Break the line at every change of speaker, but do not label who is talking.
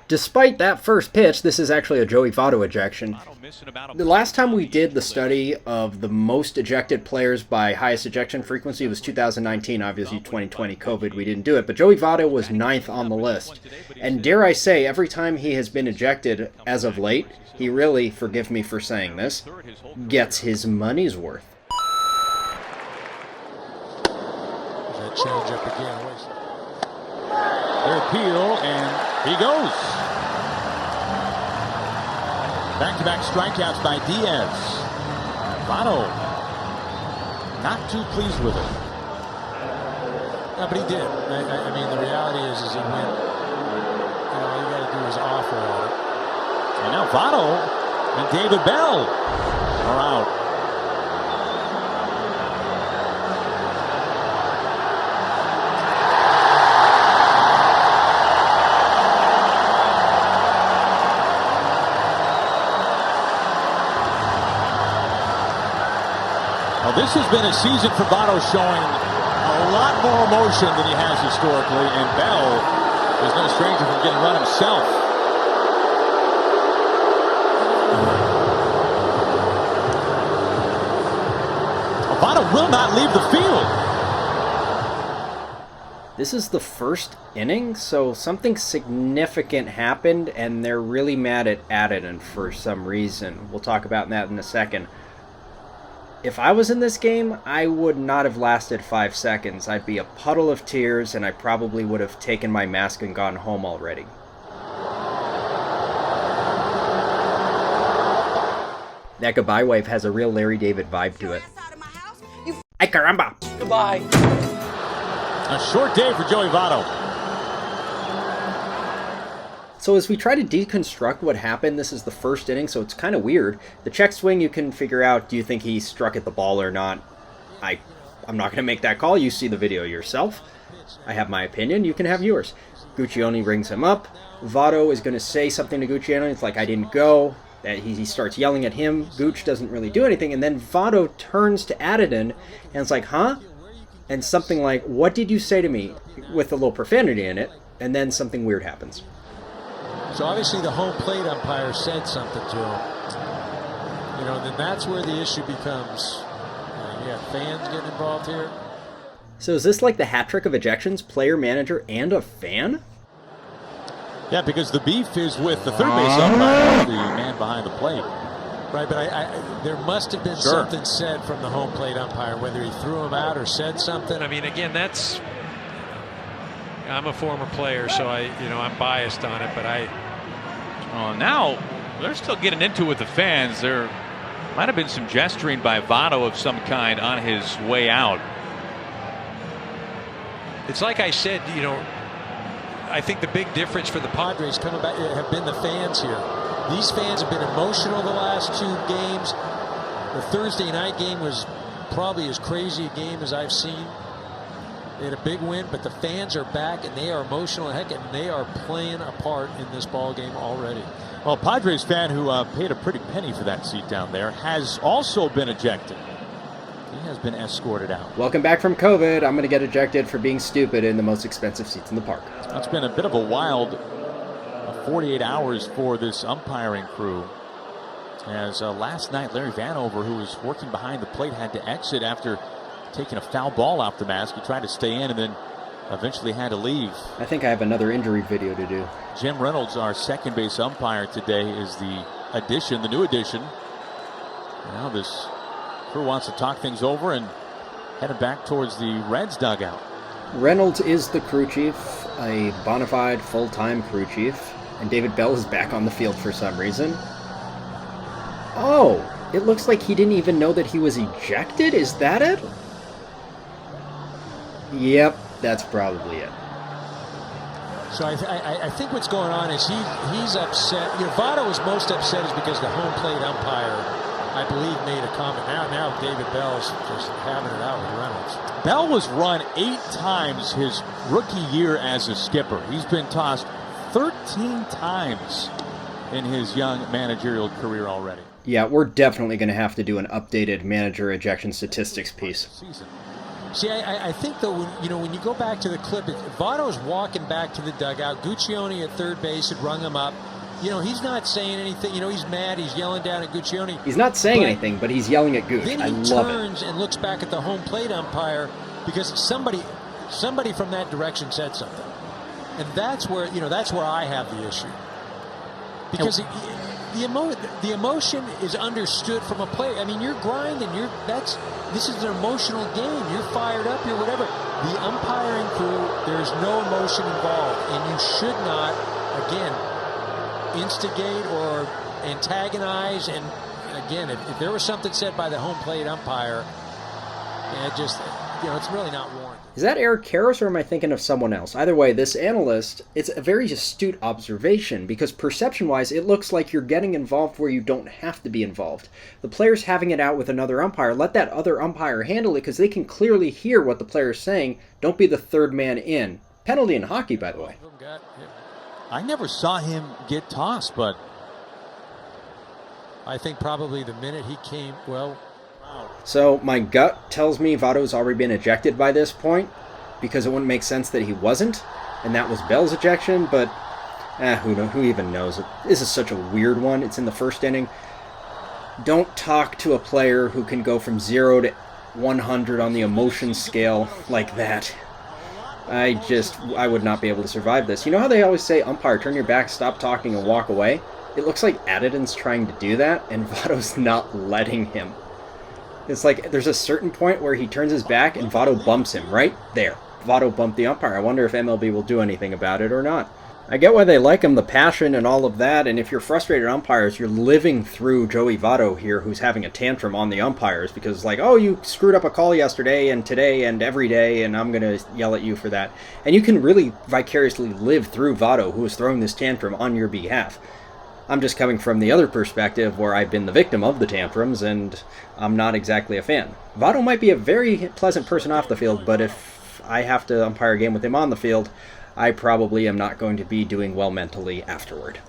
Despite that first pitch, this is actually a Joey Votto ejection. The last time we did the study of the most ejected players by highest ejection frequency was 2019. Obviously, 2020 COVID, we didn't do it. But Joey Votto was 9th on the list. And dare I say, every time he has been ejected as of late, he really, forgive me for saying this, gets his money's worth.
That change up again. Their appeal, and he goes. Back-to-back strikeouts by Diaz. Votto not too pleased with it. No, but he did. I mean, the reality is he went. All you got to do is offer at it. And now Votto and David Bell are out. Well, this has been a season for Votto showing a lot more emotion than he has historically, and Bell is no stranger from getting run himself. Well, Votto will not leave the field.
This is the first inning, so something significant happened, and they're really mad at Additon for some reason. We'll talk about that in a second. If I was in this game, I would not have lasted 5 seconds. I'd be a puddle of tears, and I probably would have taken my mask and gone home already. That goodbye wave has a real Larry David vibe to it. Ay caramba!
Goodbye.
A short day for Joey Votto.
So as we try to deconstruct what happened, this is the first inning, so it's kind of weird. The check swing, you can figure out, do you think he struck at the ball or not? I'm not going to make that call. You see the video yourself. I have my opinion. You can have yours. Guccione rings him up. Votto is going to say something to Guccione. It's like, I didn't go. He starts yelling at him. Gooch doesn't really do anything. And then Votto turns to Additon, and it's like, huh? And something like, what did you say to me? With a little profanity in it. And then something weird happens.
So obviously the home plate umpire said something to him. Then that's where the issue becomes. You have fans getting involved here.
So is this like the hat trick of ejections? Player, manager, and a fan?
Yeah, because the beef is with the third base umpire, the man behind the plate. Right, but there must have been something said from the home plate umpire, whether he threw him out or said something.
I mean, again, I'm a former player, so I'm biased on it, but
now they're still getting into it with the fans. There might have been some gesturing by Votto of some kind on his way out.
It's like I said, I think the big difference for the
Padres coming back have been the fans here. These fans have been emotional the last 2 games. The Thursday night game was probably as crazy a game as I've seen. They had a big win, but the fans are back, and they are emotional, and they are playing a part in this ball game already.
Well, a Padres fan who paid a pretty penny for that seat down there has also been ejected. He has been escorted out.
Welcome back from COVID. I'm going to get ejected for being stupid in the most expensive seats in the park.
It's been a bit of a wild 48 hours for this umpiring crew. As last night, Larry Vanover, who was working behind the plate, had to exit after taking a foul ball off the mask. He tried to stay in and then eventually had to leave.
I think I have another injury video to do.
Jim Reynolds, our second base umpire today, is the new addition. Now this crew wants to talk things over and headed back towards the Reds dugout.
Reynolds is the crew chief, a bona fide full-time crew chief, and David Bell is back on the field for some reason. Oh, it looks like he didn't even know that he was ejected? Is that it? Yep, that's probably it.
So I think what's going on is he's upset. Votto is most upset is because the home plate umpire, I believe, made a comment. Now David Bell's just having it out with Reynolds.
Bell was run 8 times his rookie year as a skipper. He's been tossed 13 times in his young managerial career already.
Yeah, we're definitely going to have to do an updated manager ejection statistics piece.
See, I think though, when you go back to the clip, Votto's walking back to the dugout. Guccione at third base had rung him up. He's not saying anything. He's mad. He's yelling down at Guccione.
He's not saying anything, but he's yelling at Gooch.
Then
I
he
love it.
turns and looks back at the home plate umpire because somebody from that direction said something, and that's where I have the issue, because the emotion is understood from a player. I mean, you're grinding. This is an emotional game. You're fired up. You're whatever. The umpiring crew, there's no emotion involved, and you should not, again, instigate or antagonize. And again, if there was something said by the home plate umpire, it's really not warranted.
Is that Eric Karras, or am I thinking of someone else? Either way, this analyst, it's a very astute observation, because perception-wise, it looks like you're getting involved where you don't have to be involved. The player's having it out with another umpire. Let that other umpire handle it, because they can clearly hear what the player's saying. Don't be the third man in. Penalty in hockey, by the way.
I never saw him get tossed, but
I think probably the minute he came,
So my gut tells me Votto's already been ejected by this point, because it wouldn't make sense that he wasn't, and that was Bell's ejection, but who even knows? This is such a weird one. It's in the first inning. Don't talk to a player who can go from 0 to 100 on the emotion scale like that. I would not be able to survive this. You know how they always say, umpire, turn your back, stop talking, and walk away? It looks like Additon's trying to do that, and Votto's not letting him. It's like there's a certain point where he turns his back and Votto bumps him right there. Votto bumped the umpire. I wonder if MLB will do anything about it or not. I get why they like him, the passion and all of that, and if you're frustrated umpires, you're living through Joey Votto here, who's having a tantrum on the umpires, because like, oh, you screwed up a call yesterday and today and every day, and I'm going to yell at you for that. And you can really vicariously live through Votto, who is throwing this tantrum on your behalf. I'm just coming from the other perspective where I've been the victim of the tantrums, and I'm not exactly a fan. Votto might be a very pleasant person off the field, but if I have to umpire a game with him on the field, I probably am not going to be doing well mentally afterward.